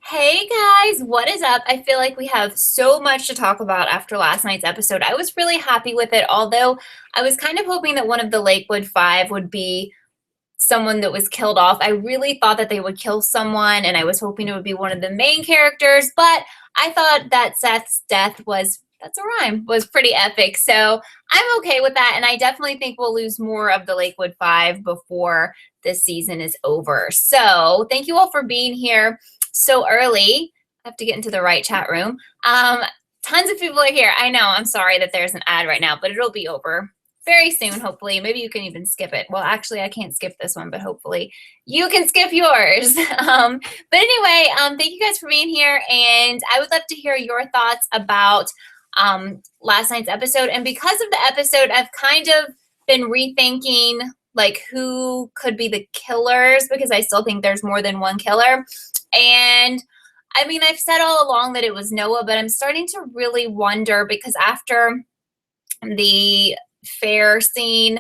Hey guys, what is up? I feel like we have so much to talk about after last night's episode. I was really happy with it, although I was kind of hoping that one of the Lakewood Five would be someone that was killed off. I really thought that they would kill someone, and I was hoping it would be one of the main characters, but I thought that Seth's death was, that's a rhyme, was pretty epic. So I'm okay with that, and I definitely think we'll lose more of the Lakewood Five before this season is over. So thank you all for being here so early. I have to get into the right chat room. Tons of people are here. I know, I'm sorry that there's an ad right now, but it'll be over very soon, hopefully. Maybe you can even skip it. Well, actually, I can't skip this one, but hopefully you can skip yours. But anyway, thank you guys for being here, and I would love to hear your thoughts about last night's episode. And because of the episode, I've kind of been rethinking like who could be the killers, because I still think there's more than one killer. And I mean, I've said all along that it was Noah, but I'm starting to really wonder, because after the fair scene,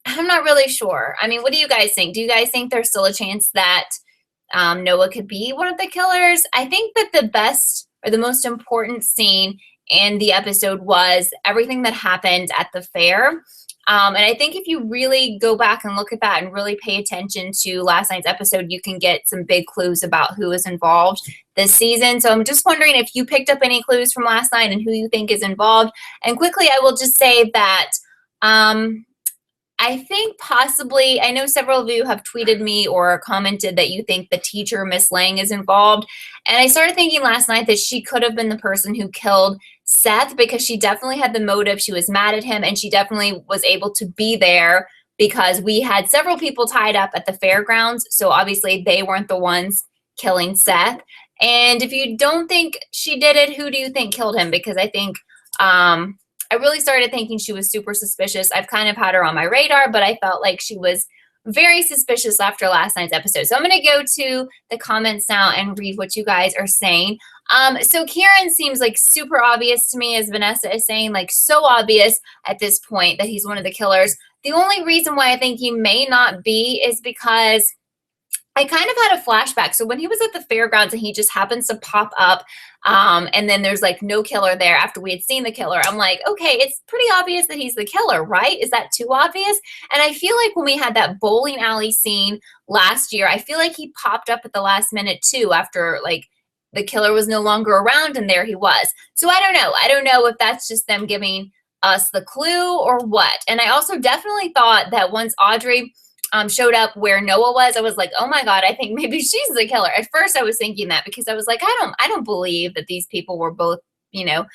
I'm not really sure. I mean, what do you guys think? Do you guys think there's still a chance that Noah could be one of the killers? I think that the best or the most important scene in the episode was everything that happened at the fair. And I think if you really go back and look at that and really pay attention to last night's episode, you can get some big clues about who is involved this season. So I'm just wondering if you picked up any clues from last night and who you think is involved. And quickly, I will just say that I think possibly, I know several of you have tweeted me or commented that you think the teacher, Miss Lang, is involved. And I started thinking last night that she could have been the person who killed Seth, because she definitely had the motive. She was mad at him, and she definitely was able to be there because we had several people tied up at the fairgrounds. So obviously they weren't the ones killing Seth. And if you don't think she did it, who do you think killed him? Because I think I really started thinking she was super suspicious. I've kind of had her on my radar, but I felt like she was very suspicious after last night's episode. So I'm going to go to the comments now and read what you guys are saying. So Kieran seems like super obvious to me, as Vanessa is saying, like so obvious at this point that he's one of the killers. The only reason why I think he may not be is because I kind of had a flashback. So when he was at the fairgrounds and he just happens to pop up, and then there's like no killer there after we had seen the killer, I'm like, okay, it's pretty obvious that he's the killer, right? Is that too obvious? And I feel like when we had that bowling alley scene last year, I feel like he popped up at the last minute too, after like the killer was no longer around and there he was. So I don't know. I don't know if that's just them giving us the clue or what. And I also definitely thought that once Audrey showed up where Noah was, I was like, oh my God, I think maybe she's the killer. At first I was thinking that because I was like, I don't believe that these people were both, you know,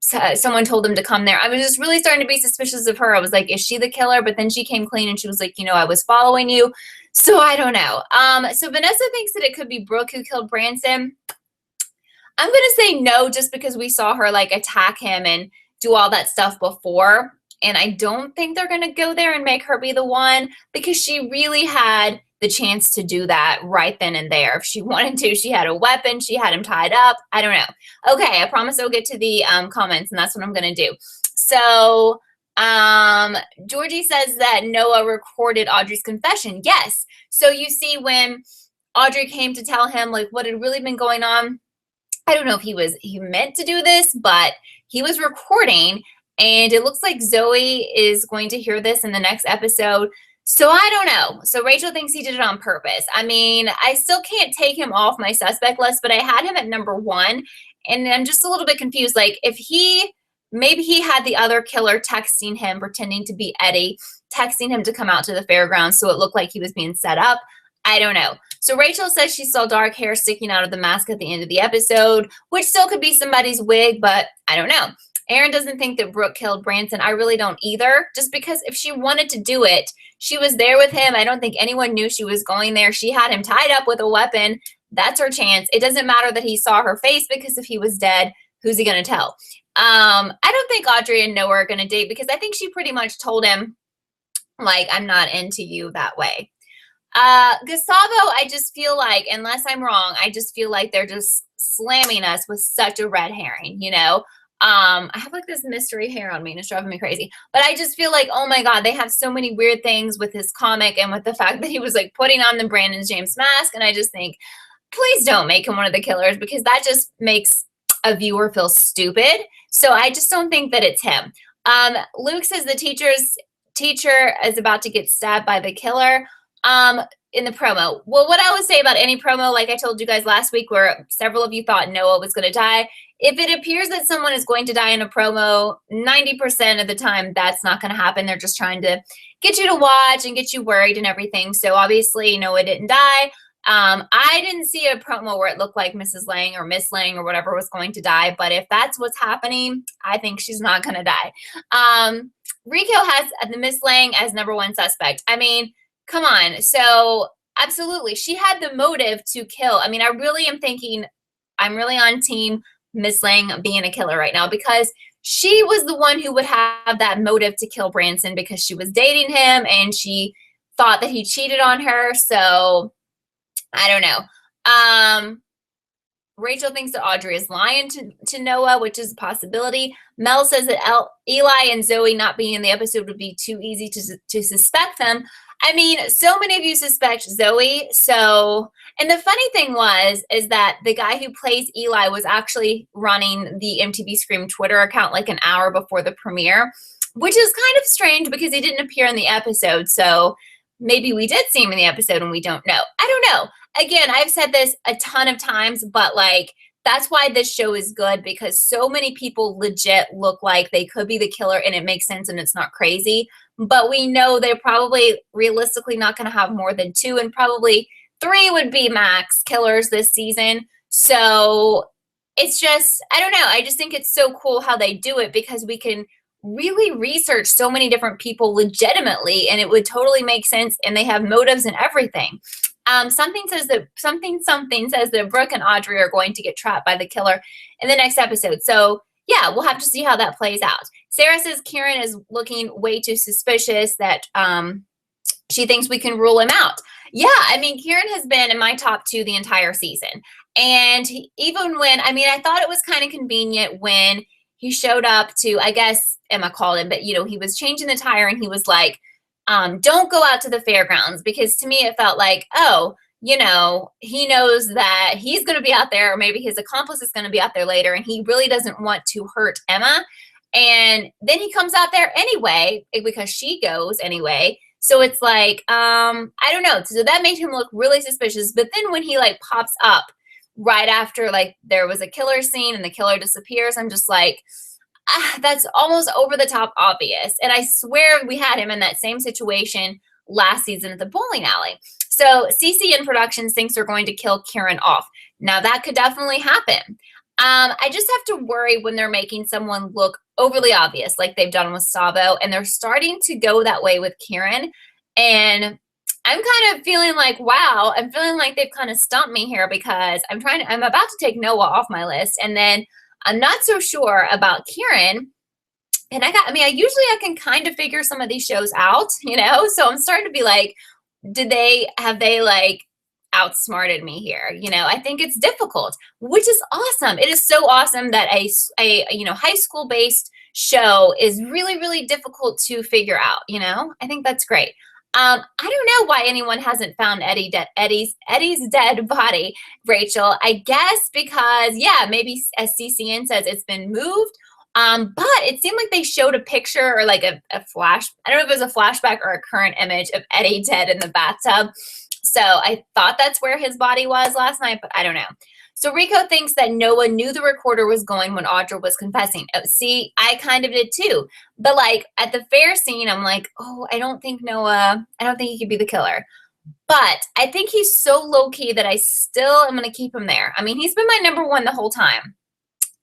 someone told them to come there. I was just really starting to be suspicious of her. I was like, is she the killer? But then she came clean and she was like, you know, I was following you. So I don't know. So Vanessa thinks that it could be Brooke who killed Branson. I'm going to say no, just because we saw her like attack him and do all that stuff before. And I don't think they're going to go there and make her be the one, because she really had the chance to do that right then and there. If she wanted to, she had a weapon. She had him tied up. I don't know. Okay, I promise I'll get to the comments, and that's what I'm going to do. So Georgie says that Noah recorded Audrey's confession. Yes. So you see, when Audrey came to tell him like what had really been going on, I don't know if he meant to do this, but he was recording. And it looks like Zoe is going to hear this in the next episode. So I don't know. So Rachel thinks he did it on purpose. I mean, I still can't take him off my suspect list, but I had him at number 1. And I'm just a little bit confused. Like, if maybe he had the other killer texting him, pretending to be Eddie, texting him to come out to the fairgrounds so it looked like he was being set up. I don't know. So Rachel says she saw dark hair sticking out of the mask at the end of the episode, which still could be somebody's wig, but I don't know. Aaron doesn't think that Brooke killed Branson. I really don't either, just because if she wanted to do it, she was there with him. I don't think anyone knew she was going there. She had him tied up with a weapon. That's her chance. It doesn't matter that he saw her face, because if he was dead, who's he going to tell? I don't think Audrey and Noah are going to date, because I think she pretty much told him, like, I'm not into you that way. Gustavo, I just feel like, unless I'm wrong, I just feel like they're just slamming us with such a red herring, you know? I have like this mystery hair on me and it's driving me crazy, but I just feel like, oh my God, they have so many weird things with his comic and with the fact that he was like putting on the Brandon James mask. And I just think, please don't make him one of the killers, because that just makes a viewer feel stupid. So I just don't think that it's him. Luke says the teacher is about to get stabbed by the killer. In the promo. Well, what I would say about any promo, like I told you guys last week, where several of you thought Noah was going to die, if it appears that someone is going to die in a promo, 90% of the time that's not going to happen. They're just trying to get you to watch and get you worried and everything. So obviously Noah didn't die. I didn't see a promo where it looked like Mrs. Lang or Miss Lang or whatever was going to die, but if that's what's happening, I think she's not going to die. Rico has the Miss Lang as number one suspect. I mean, come on. So absolutely, she had the motive to kill. I mean, I really am thinking, I'm really on team Miss Lang being a killer right now, because she was the one who would have that motive to kill Branson, because she was dating him and she thought that he cheated on her. So I don't know. Rachel thinks that Audrey is lying to Noah, which is a possibility. Mel says that Eli and Zoe not being in the episode would be too easy to suspect them. I mean, so many of you suspect Zoe. So, and the funny thing is that the guy who plays Eli was actually running the MTV Scream Twitter account like an hour before the premiere, which is kind of strange because he didn't appear in the episode. So maybe we did see him in the episode and we don't know. I don't know. Again, I've said this a ton of times, but like, that's why this show is good, because so many people legit look like they could be the killer and it makes sense and it's not crazy. But we know they're probably realistically not going to have more than 2, and probably 3 would be max killers this season. So it's just, I don't know. I just think it's so cool how they do it, because we can really research so many different people legitimately and it would totally make sense, and they have motives and everything. Something says that Brooke and Audrey are going to get trapped by the killer in the next episode. So yeah, we'll have to see how that plays out. Sarah says Kieran is looking way too suspicious, that she thinks we can rule him out. Yeah, I mean, Kieran has been in my top 2 the entire season. And even when, I mean, I thought it was kind of convenient when he showed up to, I guess Emma called him, but you know, he was changing the tire and he was like, don't go out to the fairgrounds, because to me it felt like, oh, you know, he knows that he's going to be out there, or maybe his accomplice is going to be out there later, and he really doesn't want to hurt Emma. And then he comes out there anyway, because she goes anyway. So it's like, I don't know. So that made him look really suspicious. But then when he like pops up right after like there was a killer scene and the killer disappears, I'm just like, that's almost over the top obvious. And I swear we had him in that same situation last season at the bowling alley. So CCN Productions thinks they're going to kill Kieran off. Now that could definitely happen. I just have to worry when they're making someone look overly obvious, like they've done with Savo, and they're starting to go that way with Kieran. And I'm kind of feeling like, wow, I'm feeling like they've kind of stumped me here, because I'm about to take Noah off my list, and then I'm not so sure about Kieran. And I can kind of figure some of these shows out, you know? So I'm starting to be like, have they like outsmarted me here? You know, I think it's difficult, which is awesome. It is so awesome that a high school based show is really, really difficult to figure out, you know? I think that's great. I don't know why anyone hasn't found Eddie's dead body, Rachel. I guess because, yeah, maybe as CCN says, it's been moved. But it seemed like they showed a picture or like a flash. I don't know if it was a flashback or a current image of Eddie dead in the bathtub. So I thought that's where his body was last night, but I don't know. So Rico thinks that Noah knew the recorder was going when Audrey was confessing. Oh, see, I kind of did too. But like at the fair scene, I'm like, oh, I don't think he could be the killer. But I think he's so low key that I still am going to keep him there. I mean, he's been my number 1 the whole time.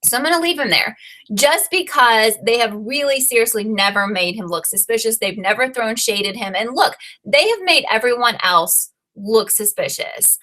So I'm going to leave him there just because they have really seriously never made him look suspicious. They've never thrown shade at him. And look, they have made everyone else look suspicious.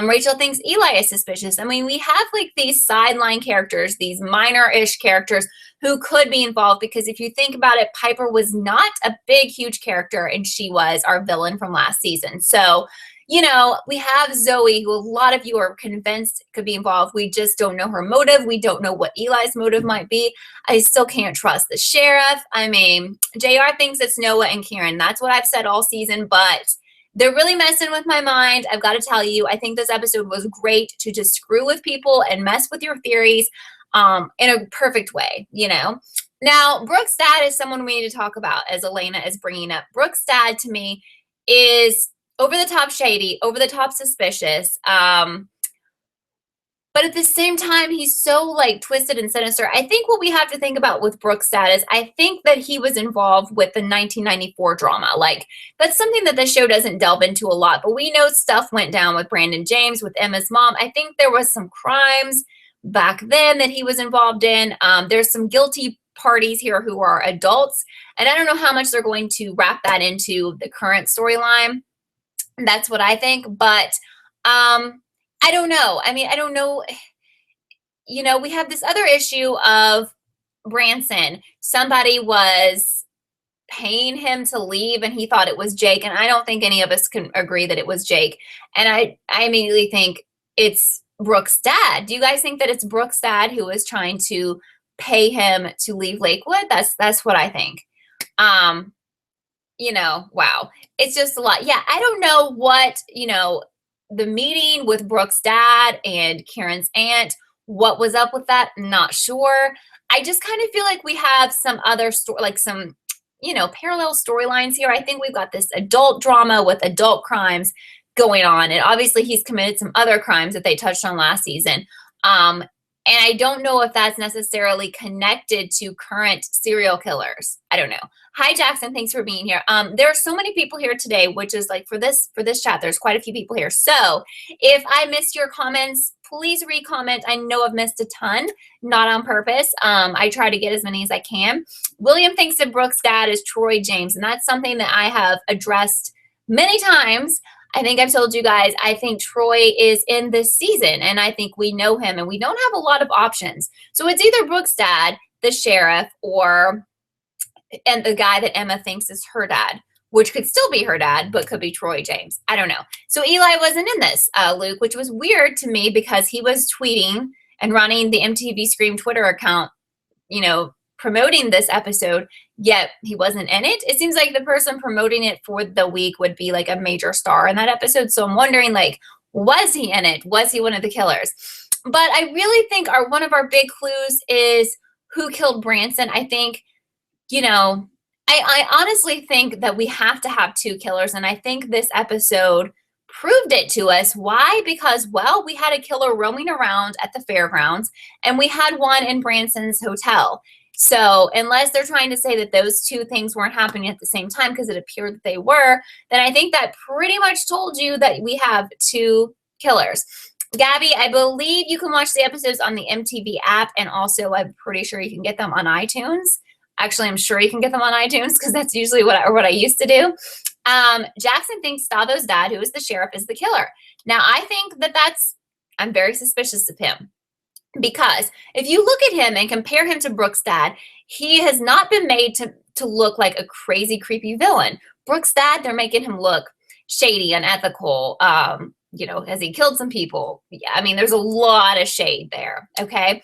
Rachel thinks Eli is suspicious. I mean, we have like these sideline characters, these minor-ish characters who could be involved, because if you think about it, Piper was not a big, huge character, and she was our villain from last season. So, you know, we have Zoe, who a lot of you are convinced could be involved. We just don't know her motive. We don't know what Eli's motive might be. I still can't trust the sheriff. I mean, JR thinks it's Noah and Kieran. That's what I've said all season, but they're really messing with my mind. I've got to tell you, I think this episode was great to just screw with people and mess with your theories in a perfect way, you know? Now, Brooke's dad is someone we need to talk about, as Elena is bringing up. Brooke's dad, to me, is over the top shady, over the top suspicious. But at the same time, he's so like twisted and sinister. I think what we have to think about with Brooke's dad is I think that he was involved with the 1994 drama. Like, that's something that the show doesn't delve into a lot, but we know stuff went down with Brandon James, with Emma's mom. I think there was some crimes back then that he was involved in. There's some guilty parties here who are adults, and I don't know how much they're going to wrap that into the current storyline. That's what I think, but I don't know. I mean, I don't know. You know, we have this other issue of Branson. Somebody was paying him to leave and he thought it was Jake. And I don't think any of us can agree that it was Jake. And I immediately think it's Brooke's dad. Do you guys think that it's Brooke's dad who is trying to pay him to leave Lakewood? That's what I think. You know, wow. It's just a lot. Yeah, I don't know what, you know, the meeting with Brooke's dad and Karen's aunt, what was up with that? Not sure. I just kind of feel like we have some other story, like some, you know, parallel storylines here. I think we've got this adult drama with adult crimes going on. And obviously he's committed some other crimes that they touched on last season. And I don't know if that's necessarily connected to current serial killers. I don't know. Hi, Jackson. Thanks for being here. There are so many people here today, which is like for this chat, there's quite a few people here. So if I missed your comments, please re-comment. I know I've missed a ton, not on purpose. I try to get as many as I can. William thinks that Brooke's dad is Troy James, and that's something that I have addressed many times. I think I've told you guys, I think Troy is in this season, and I think we know him, and we don't have a lot of options. So it's either Brooke's dad, the sheriff, and the guy that Emma thinks is her dad, which could still be her dad, but could be Troy James. I don't know. So Eli wasn't in this, Luke, which was weird to me because he was tweeting and running the MTV Scream Twitter account, you know, promoting this episode, yet he wasn't in it. It seems like the person promoting it for the week would be like a major star in that episode. So I'm wondering, like, was he in it? Was he one of the killers? But I really think one of our big clues is who killed Branson. I think, you know, I honestly think that we have to have two killers. And I think this episode proved it to us. Why? Because, well, we had a killer roaming around at the fairgrounds, and we had one in Branson's hotel. So unless they're trying to say that those two things weren't happening at the same time, because it appeared that they were, then I think that pretty much told you that we have two killers. Gabby, I believe you can watch the episodes on the MTV app, and also I'm pretty sure you can get them on iTunes. Actually, I'm sure you can get them on iTunes because that's usually what I used to do. Jackson thinks Stavo's dad, who is the sheriff, is the killer. Now, I think I'm very suspicious of him. Because if you look at him and compare him to Brooke's dad, he has not been made to look like a crazy, creepy villain. Brooke's dad, they're making him look shady, unethical. You know, has he killed some people? Yeah, I mean, there's a lot of shade there, okay?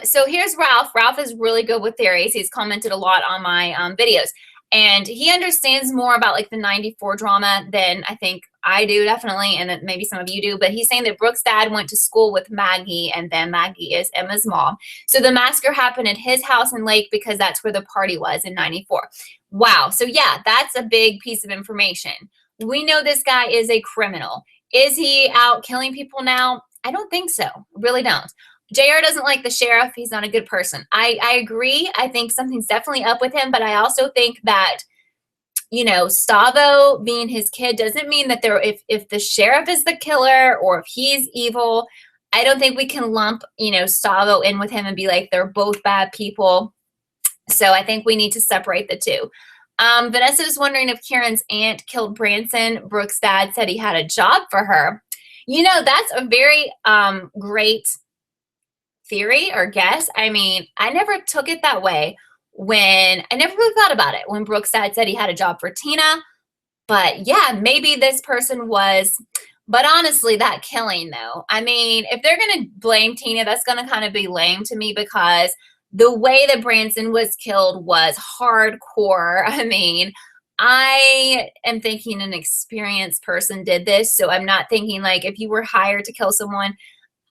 So here's Ralph. Ralph is really good with theories. He's commented a lot on my videos. And he understands more about like the 94 drama than I think I do, definitely, and maybe some of you do. But he's saying that Brooke's dad went to school with Maggie, and then Maggie is Emma's mom. So the massacre happened at his house in Lake because that's where the party was in 94. Wow. So yeah, that's a big piece of information. We know this guy is a criminal. Is he out killing people now? I don't think so. Really don't. JR doesn't like the sheriff. He's not a good person. I agree. I think something's definitely up with him, but I also think that, you know, Stavo being his kid doesn't mean that if the sheriff is the killer or if he's evil, I don't think we can lump, you know, Stavo in with him and be like, they're both bad people. So I think we need to separate the two. Vanessa is wondering if Karen's aunt killed Branson. Brooke's dad said he had a job for her. You know, that's a very great theory or guess. I mean, I never took it that way I never really thought about it when Brooke's dad said he had a job for Tina. But yeah, maybe this person was, but honestly, that killing though, I mean, if they're going to blame Tina, that's going to kind of be lame to me because the way that Branson was killed was hardcore. I mean, I am thinking an experienced person did this, so I'm not thinking like if you were hired to kill someone,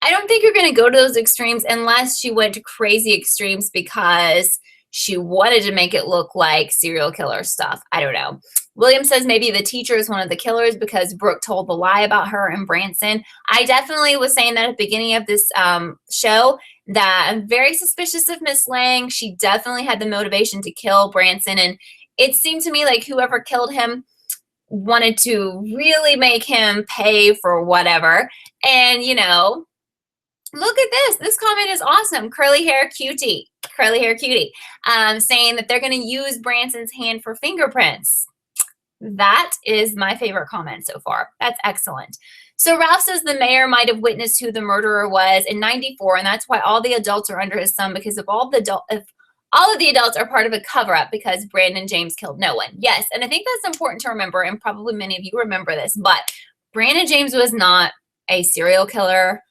I don't think you're going to go to those extremes unless she went to crazy extremes because she wanted to make it look like serial killer stuff. I don't know. William says maybe the teacher is one of the killers because Brooke told the lie about her and Branson. I definitely was saying that at the beginning of this show that I'm very suspicious of Miss Lang. She definitely had the motivation to kill Branson, and it seemed to me like whoever killed him wanted to really make him pay for whatever. And, you know, look at this. This comment is awesome. Curly hair cutie. Curly hair cutie. Saying that they're going to use Branson's hand for fingerprints. That is my favorite comment so far. That's excellent. So Ralph says the mayor might have witnessed who the murderer was in '94, and that's why all the adults are under his thumb, because if all of the adults are part of a cover-up because Brandon James killed no one. Yes, and I think that's important to remember, and probably many of you remember this, but Brandon James was not a serial killer.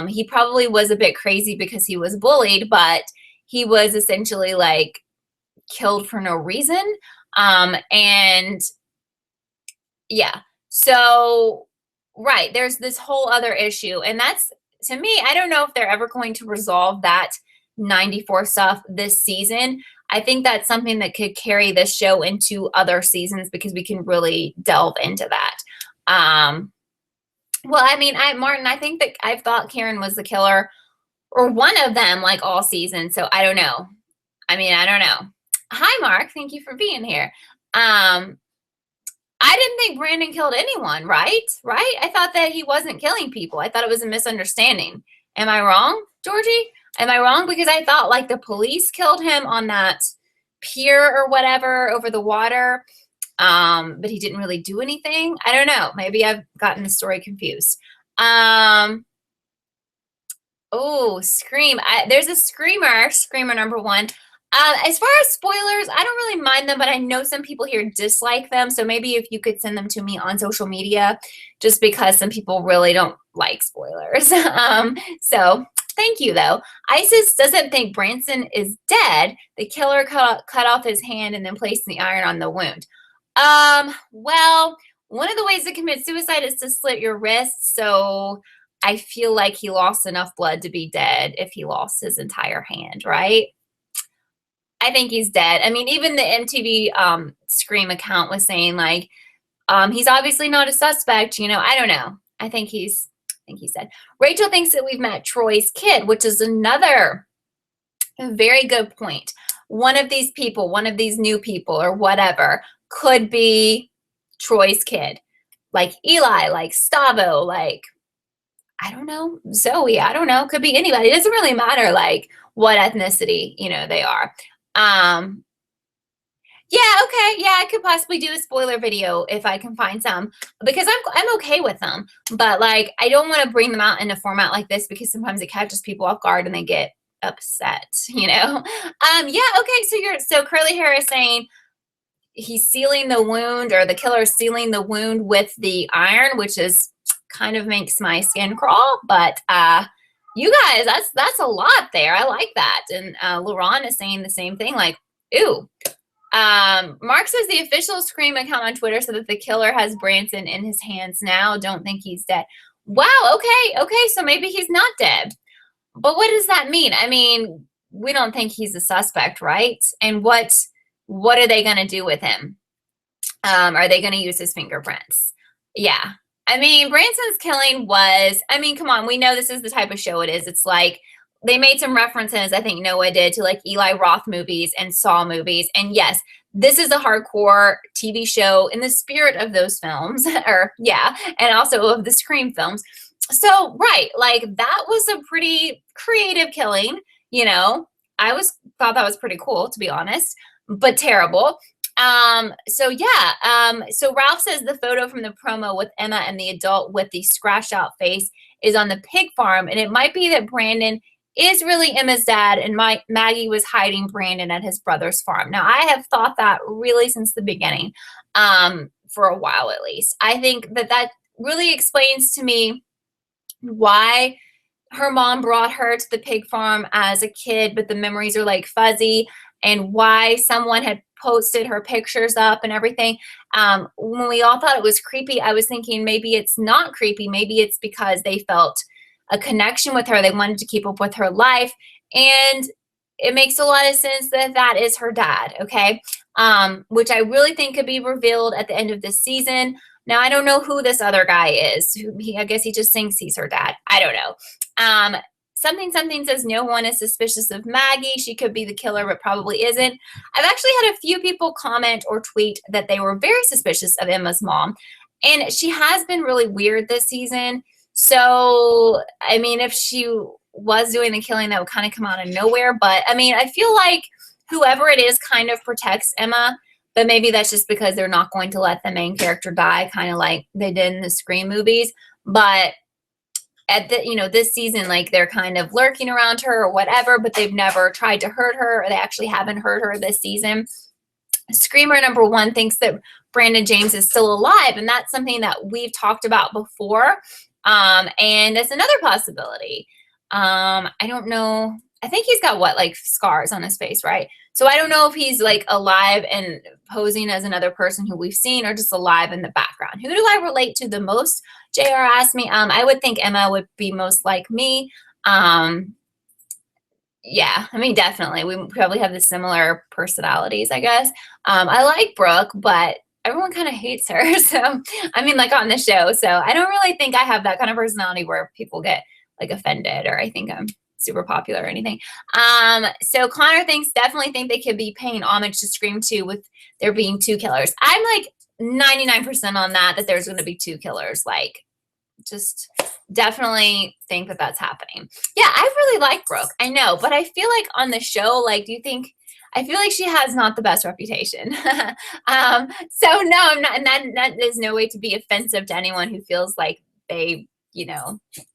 He probably was a bit crazy because he was bullied, but he was essentially like killed for no reason. And yeah, so right, there's this whole other issue, and that's, to me, I don't know if they're ever going to resolve that '94 stuff this season. I think that's something that could carry this show into other seasons because we can really delve into that. Well, I mean, Martin, I think that I've thought Karen was the killer or one of them like all season. So I don't know. I mean, I don't know. Hi, Mark. Thank you for being here. I didn't think Brandon killed anyone, right? Right? I thought that he wasn't killing people. I thought it was a misunderstanding. Am I wrong, Georgie? Am I wrong? Because I thought like the police killed him on that pier or whatever over the water. But he didn't really do anything. I don't know. Maybe I've gotten the story confused. Oh, Scream. There's a Screamer number one. As far as spoilers, I don't really mind them, but I know some people here dislike them. So maybe if you could send them to me on social media, just because some people really don't like spoilers. So thank you, though. Isis doesn't think Branson is dead. The killer cut off his hand and then placed the iron on the wound. Well, one of the ways to commit suicide is to slit your wrist. So I feel like he lost enough blood to be dead if he lost his entire hand, right? I think he's dead. I mean, even the MTV Scream account was saying like, he's obviously not a suspect. You know, I don't know. I think he's dead. Rachel thinks that we've met Troy's kid, which is another very good point. One of these people, one of these new people or whatever could be Troy's kid. Like Eli, like Stavo, like, I don't know, Zoe, I don't know, could be anybody. It doesn't really matter like what ethnicity, you know, they are. Yeah, okay, yeah, I could possibly do a spoiler video if I can find some, because I'm okay with them, but like I don't want to bring them out in a format like this because sometimes it catches people off guard and they get upset, you know. Yeah, okay, so Curly Hair is saying he's sealing the wound, or the killer is sealing the wound with the iron, which is kind of makes my skin crawl, but you guys, that's a lot there. I like that. And Lauren is saying the same thing, like, ooh. Mark says the official Scream account on Twitter said that the killer has Branson in his hands now. Don't think he's dead. Wow, okay, so maybe he's not dead. But what does that mean? I mean, we don't think he's a suspect, right? And what are they going to do with him? Are they going to use his fingerprints? Yeah. I mean, Branson's killing was, I mean, come on, we know this is the type of show it is. It's like, they made some references, I think Noah did, to like Eli Roth movies and Saw movies. And yes, this is a hardcore TV show in the spirit of those films, or yeah, and also of the Scream films. So, right, like that was a pretty creative killing, you know. Thought that was pretty cool, to be honest, but terrible. So yeah, so Ralph says the photo from the promo with Emma and the adult with the scratched out face is on the pig farm, and it might be that Brandon is really Emma's dad and Maggie was hiding Brandon at his brother's farm. Now, I have thought that really since the beginning, for a while at least. I think that really explains to me why her mom brought her to the pig farm as a kid, but the memories are like fuzzy, and why someone had posted her pictures up and everything. When we all thought it was creepy, I was thinking maybe it's not creepy. Maybe it's because they felt a connection with her. They wanted to keep up with her life. And it makes a lot of sense that that is her dad, okay? Which I really think could be revealed at the end of this season. Now, I don't know who this other guy is. I guess he just thinks he's her dad. I don't know. Something says no one is suspicious of Maggie. She could be the killer, but probably isn't. I've actually had a few people comment or tweet that they were very suspicious of Emma's mom. And she has been really weird this season. So, I mean, if she was doing the killing, that would kind of come out of nowhere. But, I mean, I feel like whoever it is kind of protects Emma. But maybe that's just because they're not going to let the main character die, kind of like they did in the Scream movies. But at the, this season, like they're kind of lurking around her or whatever, but they've never tried to hurt her, or they actually haven't hurt her this season. Screamer number 1 thinks that Brandon James is still alive, and that's something that we've talked about before. And it's another possibility. I don't know. I think he's got like scars on his face, right? So I don't know if he's like alive and posing as another person who we've seen, or just alive in the background. Who do I relate to the most? JR asked me. I would think Emma would be most like me. Yeah, I mean, definitely. We probably have the similar personalities, I guess. I like Brooke, but everyone kind of hates her. So, I mean, like on the show. So I don't really think I have that kind of personality where people get like offended, or I think I'm super popular or anything. So Connor definitely think they could be paying homage to Scream 2 with there being 2 killers. I'm like 99% on that there's going to be 2 killers. Like, just definitely think that that's happening. Yeah, I really like Brooke. I know, but I feel like on the show, like, I feel like she has not the best reputation. So no, I'm not, and that is no way to be offensive to anyone who feels like they,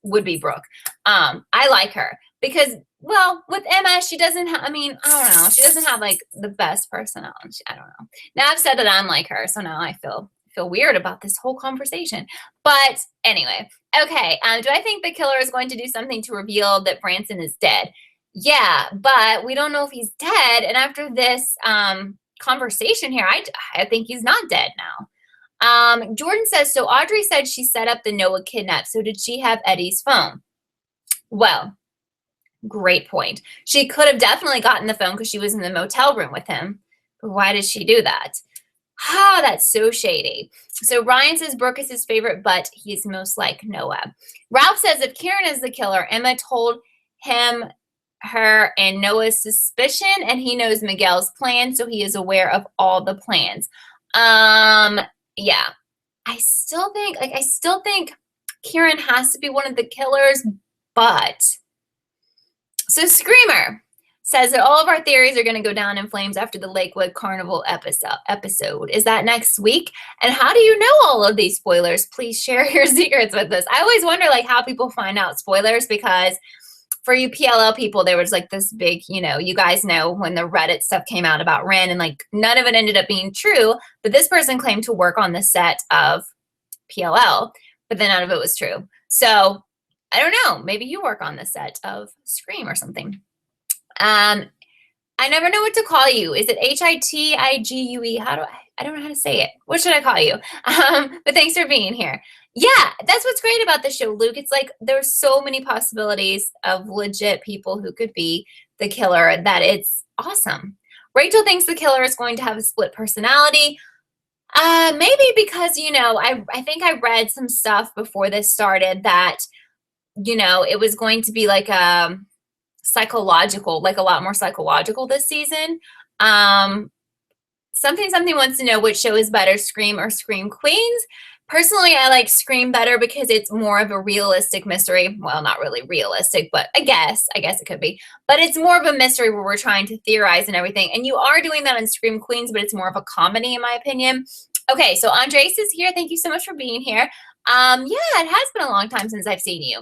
would be Brooke. I like her because, well, with Emma, she doesn't have, I don't know. She doesn't have like the best personality. I don't know. Now I've said that I'm like her, so now I feel weird about this whole conversation. But anyway, okay. Do I think the killer is going to do something to reveal that Branson is dead? Yeah, but we don't know if he's dead. And after this conversation here, I think he's not dead now. Jordan says, so Audrey said she set up the Noah kidnap. So did she have Eddie's phone? Well, great point. She could have definitely gotten the phone because she was in the motel room with him. But why did she do that? That's so shady. So Ryan says Brooke is his favorite, but he's most like Noah. Ralph says if Karen is the killer, Emma told him her and Noah's suspicion, and he knows Miguel's plan, so he is aware of all the plans. Yeah. I still think Karen has to be one of the killers, but so Screamer says that all of our theories are going to go down in flames after the Lakewood Carnival episode. Is that next week? And how do you know all of these spoilers? Please share your secrets with us. I always wonder like how people find out spoilers, because for you PLL people, there was like this big, you guys know when the Reddit stuff came out about Ren, and like none of it ended up being true, but this person claimed to work on the set of PLL, but then none of it was true. So I don't know. Maybe you work on the set of Scream or something. I never know what to call you. Is it Hittigue? I don't know how to say it. What should I call you? But thanks for being here. Yeah, that's what's great about the show, Luke. It's like there's so many possibilities of legit people who could be the killer that it's awesome. Rachel thinks the killer is going to have a split personality. Maybe because, I think I read some stuff before this started that, it was going to be like psychological, like a lot more psychological this season. Something wants to know which show is better, Scream or Scream Queens. Personally, I like Scream better because it's more of a realistic mystery. Well, not really realistic, but I guess it could be. But it's more of a mystery where we're trying to theorize and everything. And you are doing that in Scream Queens, but it's more of a comedy in my opinion. Okay, so Andres is here. Thank you so much for being here. Yeah, it has been a long time since I've seen you.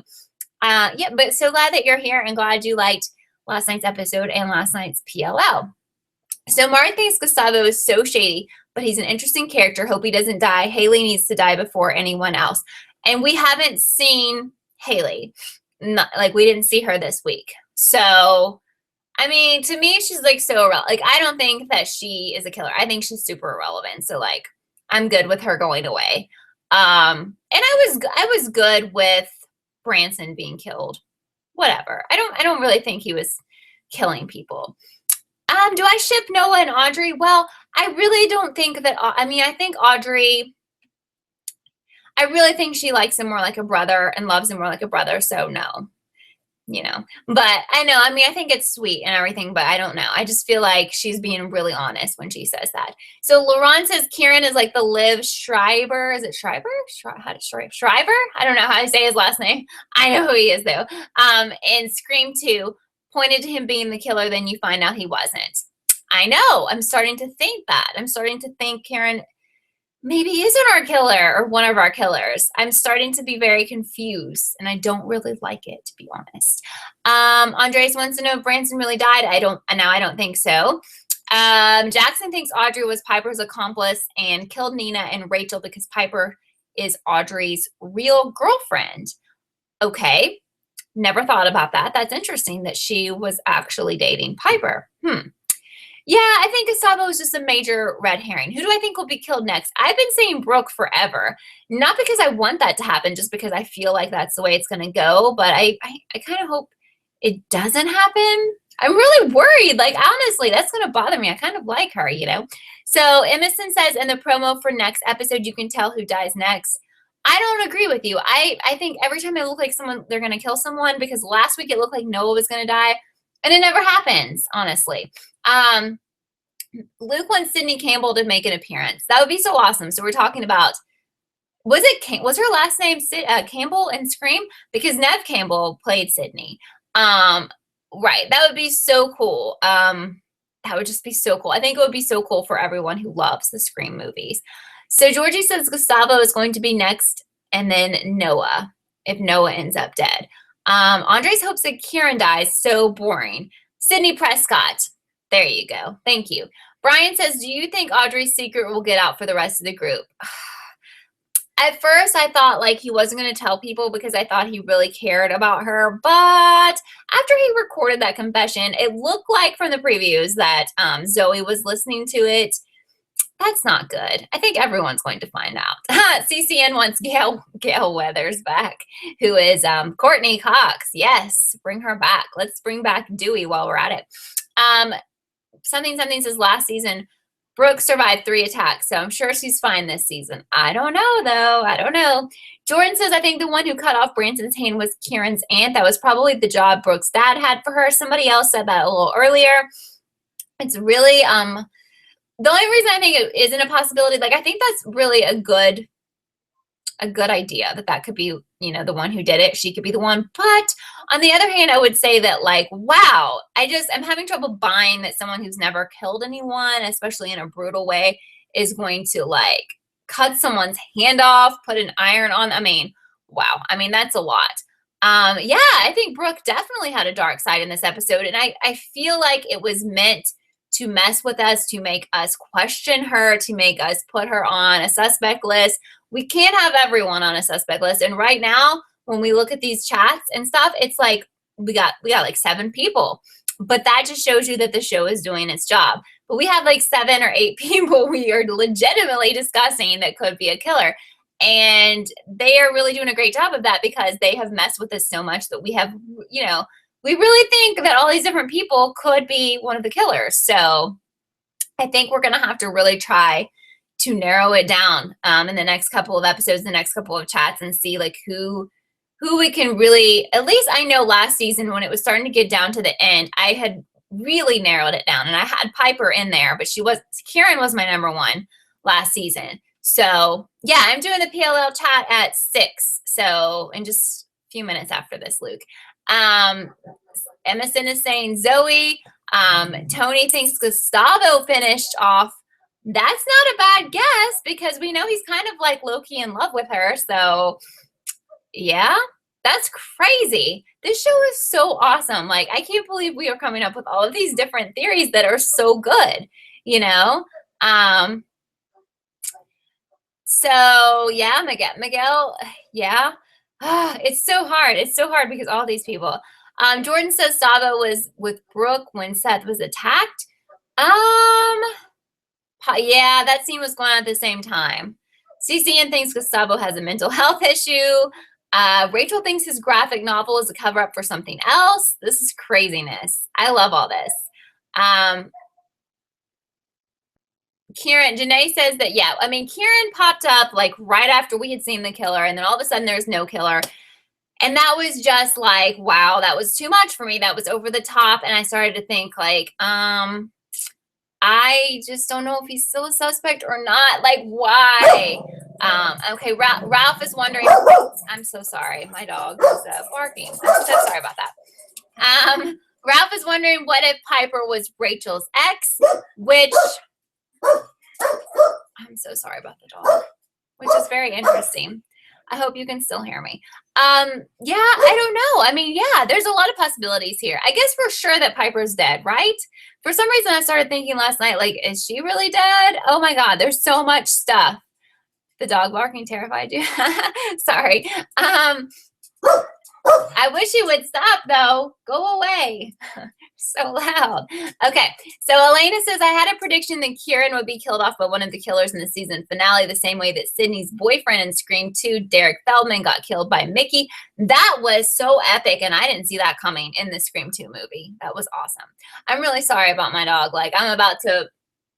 Yeah, but so glad that you're here and glad you liked last night's episode and last night's PLL. So Mark thinks Gustavo is so shady, but he's an interesting character. Hope he doesn't die. Haley needs to die before anyone else. And we haven't seen Haley. We didn't see her this week. So, I mean, to me, she's like so irrelevant. Like, I don't think that she is a killer. I think she's super irrelevant. So like, I'm good with her going away. And I was good with Branson being killed. Whatever. I don't really think he was killing people. Do I ship Noah and Audrey? Well, I really don't think that. I mean, I think Audrey. I really think she likes him more like a brother and loves him more like a brother. So no, but I know, I mean, I think it's sweet and everything, but I don't know. I just feel like she's being really honest when she says that. So Laurent says Kieran is like the Liv Schreiber. Is it Schreiber? Schreiber? I don't know how to say his last name. I know who he is though. And Scream 2 pointed to him being the killer, then you find out he wasn't. I know. I'm starting to think that. I'm starting to think Kieran maybe isn't our killer or one of our killers. I'm starting to be very confused and I don't really like it, to be honest. Andres wants to know if Branson really died. I don't think so. Jackson thinks Audrey was Piper's accomplice and killed Nina and Rachel because Piper is Audrey's real girlfriend. Okay. Never thought about that. That's interesting that she was actually dating Piper. Yeah, I think Gustavo is just a major red herring. Who do I think will be killed next? I've been saying Brooke forever. Not because I want that to happen, just because I feel like that's the way it's going to go. But I kind of hope it doesn't happen. I'm really worried. Like, honestly, that's going to bother me. I kind of like her, So Emerson says in the promo for next episode, you can tell who dies next. I don't agree with you. I think every time it looks like they're going to kill someone, because last week it looked like Noah was going to die. And it never happens, honestly. Luke wants Sydney Campbell to make an appearance. That would be so awesome. So we're talking about, was her last name Campbell in Scream? Because Nev Campbell played Sydney. Right. That would be so cool. That would just be so cool. I think it would be so cool for everyone who loves the Scream movies. So Georgie says Gustavo is going to be next, and then Noah, if Noah ends up dead. Andres hopes that Kieran dies. So boring. Sydney Prescott. There you go. Thank you. Brian says, do you think Audrey's secret will get out for the rest of the group? At first, I thought like he wasn't going to tell people because I thought he really cared about her. But after he recorded that confession, it looked like from the previews that Zoe was listening to it. That's not good. I think everyone's going to find out. CCN wants Gail Weathers back, who is Courtney Cox. Yes, bring her back. Let's bring back Dewey while we're at it. Something says last season, Brooke survived 3 attacks, so I'm sure she's fine this season. I don't know, though. I don't know. Jordan says, I think the one who cut off Branson's hand was Kieran's aunt. That was probably the job Brooke's dad had for her. Somebody else said that a little earlier. It's really, the only reason I think it isn't a possibility, like, I think that's really a good idea that could be, the one who did it. She could be the one. But on the other hand, I would say that, like, wow, I'm having trouble buying that someone who's never killed anyone, especially in a brutal way, is going to, like, cut someone's hand off, put an iron on. I mean, wow. I mean, that's a lot. Yeah, I think Brooke definitely had a dark side in this episode. And I feel like it was meant to mess with us, to make us question her, to make us put her on a suspect list. We can't have everyone on a suspect list. And right now, when we look at these chats and stuff, it's like we got like 7 people. But that just shows you that the show is doing its job. But we have like 7 or 8 people we are legitimately discussing that could be a killer. And they are really doing a great job of that because they have messed with us so much that we have, we really think that all these different people could be one of the killers. So I think we're going to have to really try to narrow it down in the next couple of episodes, the next couple of chats, and see like who we can really, at least I know last season when it was starting to get down to the end, I had really narrowed it down and I had Piper in there, but Kieran was my number 1 last season. So yeah, I'm doing the PLL chat at 6. So in just a few minutes after this, Luke. Emerson is saying Zoe. Tony thinks Gustavo finished off. That's not a bad guess because we know he's kind of like low-key in love with her. So yeah, that's crazy. This show is so awesome. Like, I can't believe we are coming up with all of these different theories that are so good, So yeah, Miguel, yeah. It's so hard. It's so hard because all these people. Jordan says Savo was with Brooke when Seth was attacked. Yeah, that scene was going on at the same time. CCN thinks Gustavo has a mental health issue. Rachel thinks his graphic novel is a cover-up for something else. This is craziness. I love all this. Janae says that, yeah, I mean, Kieran popped up like right after we had seen the killer, and then all of a sudden there's no killer. And that was just like, wow, that was too much for me. That was over the top. And I started to think like, I just don't know if he's still a suspect or not. Like, why? Okay, Ralph is wondering. I'm so sorry. My dog is barking. I'm so sorry about that. Ralph is wondering what if Piper was Rachel's ex, which I'm so sorry about the dog, which is very interesting. I hope you can still hear me. Yeah, I don't know. I mean, yeah, there's a lot of possibilities here. I guess for sure that Piper's dead, right? For some reason, I started thinking last night, like, is she really dead? Oh my God, there's so much stuff. The dog barking terrified you. Sorry. I wish you would stop, though. Go away. So loud. Okay, so Elena says, I had a prediction that Kieran would be killed off by one of the killers in the season finale, the same way that Sydney's boyfriend in Scream 2, Derek Feldman, got killed by Mickey. That was so epic, and I didn't see that coming in the Scream 2 movie. That was awesome. I'm really sorry about my dog. Like, I'm about to...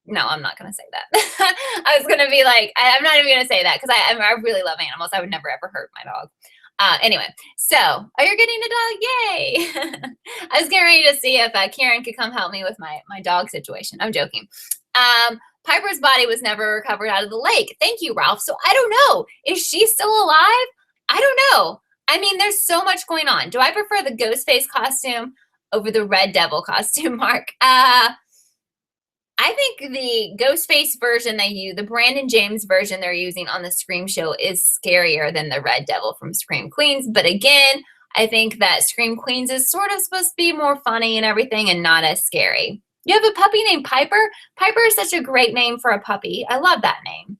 No, I'm not going to say that. I was going to be like, I'm not even going to say that because I really love animals. I would never, ever hurt my dog. Anyway, so, oh, you're getting a dog? Yay! I was getting ready to see if Karen could come help me with my dog situation. I'm joking. Piper's body was never recovered out of the lake. Thank you, Ralph. So I don't know. Is she still alive? I don't know. I mean, there's so much going on. Do I prefer the Ghostface costume over the Red Devil costume, Mark? I think the Ghostface version the Brandon James version they're using on the Scream show is scarier than the Red Devil from Scream Queens. But again, I think that Scream Queens is sort of supposed to be more funny and everything and not as scary. You have a puppy named Piper? Piper is such a great name for a puppy. I love that name.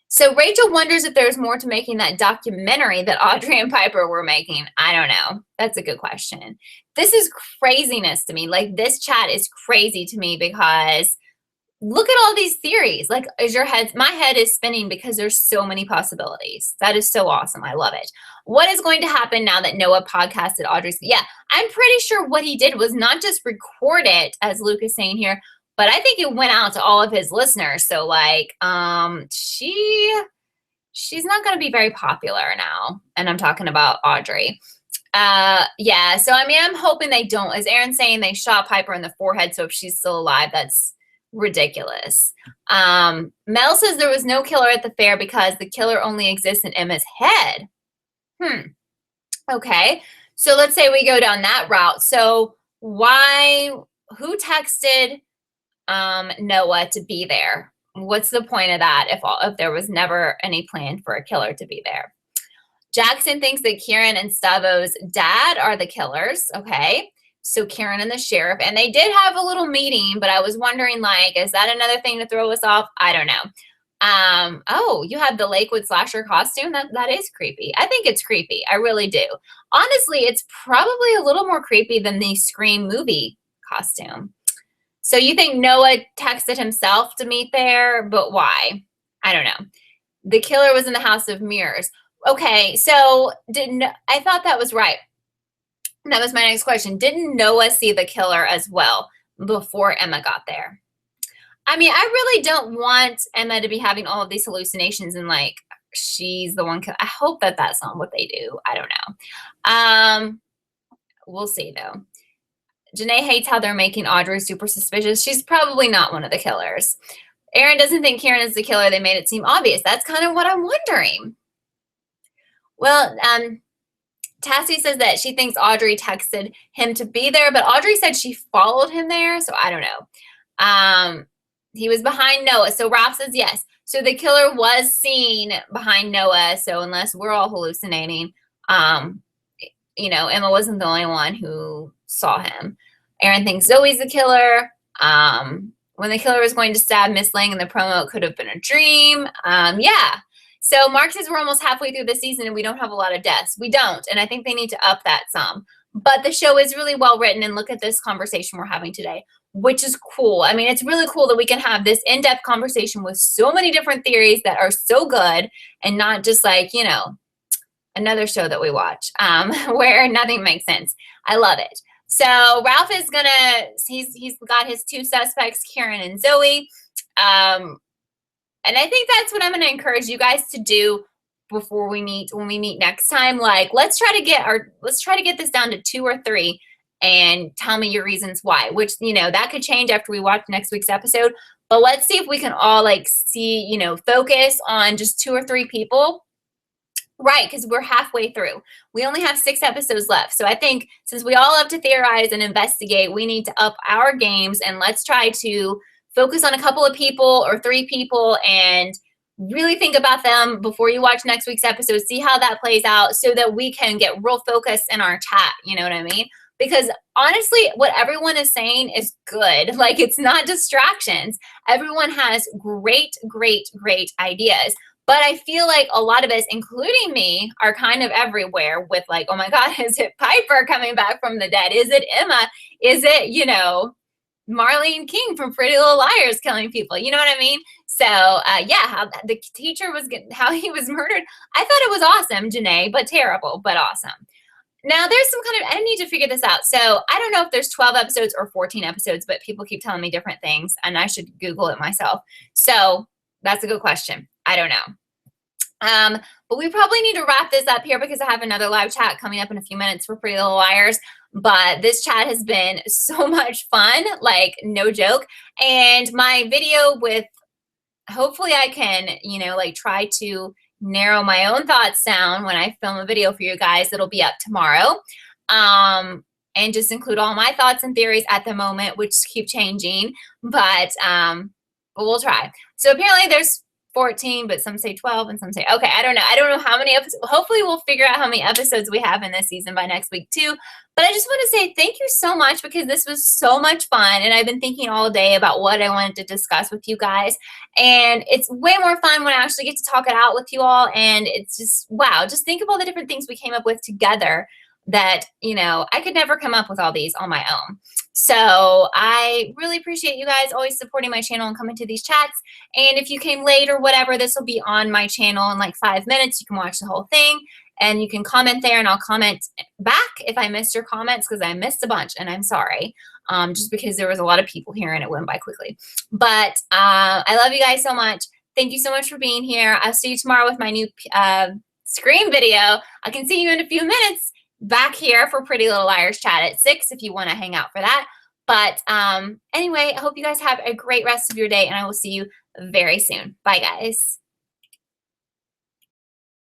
So Rachel wonders if there's more to making that documentary that Audrey and Piper were making. I don't know. That's a good question. This is craziness to me. Like, this chat is crazy to me because look at all these theories. Like, my head is spinning because there's so many possibilities. That is so awesome. I love it. What is going to happen now that Noah podcasted Audrey's? Yeah, I'm pretty sure what he did was not just record it, as Luke is saying here, but I think it went out to all of his listeners. So, like, she's not going to be very popular now. And I'm talking about Audrey. Yeah, so, I mean, I'm hoping they don't. As Aaron's saying, they shot Piper in the forehead. So if she's still alive, that's ridiculous. Mel says there was no killer at the fair because the killer only exists in Emma's head. Okay. So let's say we go down that route. So who texted Noah to be there? What's the point of that if there was never any plan for a killer to be there? Jackson thinks that Kieran and Stavo's dad are the killers. Okay. So Kieran and the sheriff, and they did have a little meeting, but I was wondering, like, is that another thing to throw us off? I don't know. Oh, you have the Lakewood slasher costume? That is creepy. I think it's creepy. I really do. Honestly, it's probably a little more creepy than the Scream movie costume. So you think Noah texted himself to meet there, but why? I don't know. The killer was in the House of Mirrors. Okay, so I thought that was right. That was my next question. Didn't Noah see the killer as well before Emma got there? I mean, I really don't want Emma to be having all of these hallucinations and, like, she's the one. I hope that that's not what they do. I don't know. We'll see, though. Janae hates how they're making Audrey super suspicious. She's probably not one of the killers. Aaron doesn't think Karen is the killer. They made it seem obvious. That's kind of what I'm wondering. Well, Tassie says that she thinks Audrey texted him to be there, but Audrey said she followed him there, so I don't know. He was behind Noah, so Ralph says yes. So the killer was seen behind Noah, so unless we're all hallucinating, you know, Emma wasn't the only one who saw him. Aaron thinks Zoe's the killer. When the killer was going to stab Miss Lang in the promo, it could have been a dream. Yeah. So Mark says we're almost halfway through the season and we don't have a lot of deaths. We don't, and I think they need to up that some. but the show is really well written, and look at this conversation we're having today, which is cool. I mean, it's really cool that we can have this in-depth conversation with so many different theories that are so good, and not just like, another show that we watch where nothing makes sense. I love it. So Ralph is he's got his two suspects, Karen and Zoe. And I think that's what I'm going to encourage you guys to do before when we meet next time. Like, let's try to get this down to 2 or 3 and tell me your reasons why, which, that could change after we watch next week's episode. But let's see if we can all focus on just 2 or 3 people. Right, because we're halfway through. We only have 6 episodes left. So I think since we all love to theorize and investigate, we need to up our games, and let's try to focus on a couple of people or 3 people and really think about them before you watch next week's episode. See how that plays out so that we can get real focused in our chat. You know what I mean? Because honestly, what everyone is saying is good. Like, it's not distractions. Everyone has great, great, great ideas. But I feel like a lot of us, including me, are kind of everywhere with like, oh my God, is it Piper coming back from the dead? Is it Emma? Is it, Marlene King from Pretty Little Liars killing people? You know what I mean? So yeah, how the teacher how he was murdered. I thought it was awesome, Janae, but terrible, but awesome. Now there's I need to figure this out. So I don't know if there's 12 episodes or 14 episodes, but people keep telling me different things, and I should Google it myself. So that's a good question. I don't know. But we probably need to wrap this up here because I have another live chat coming up in a few minutes for Pretty Little Liars. But this chat has been so much fun, like no joke. And my video hopefully I can, try to narrow my own thoughts down when I film a video for you guys. It'll be up tomorrow. And just include all my thoughts and theories at the moment, which keep changing. But we'll try. So apparently there's 14, but some say 12 and some say, okay, I don't know. I don't know how many episodes. Hopefully we'll figure out how many episodes we have in this season by next week too. But I just want to say thank you so much because this was so much fun. And I've been thinking all day about what I wanted to discuss with you guys. And it's way more fun when I actually get to talk it out with you all. And it's just, wow, just think of all the different things we came up with together that, I could never come up with all these on my own. So I really appreciate you guys always supporting my channel and coming to these chats. And if you came late or whatever, this will be on my channel in like 5 minutes. You can watch the whole thing and you can comment there, and I'll comment back if I missed your comments, because I missed a bunch and I'm sorry. Just because there was a lot of people here and it went by quickly. But I love you guys so much. Thank you so much for being here. I'll see you tomorrow with my new Scream video. I can see you in a few minutes back here for Pretty Little Liars chat at 6 if you want to hang out for that. But anyway, I hope you guys have a great rest of your day, and I will see you very soon. Bye, guys.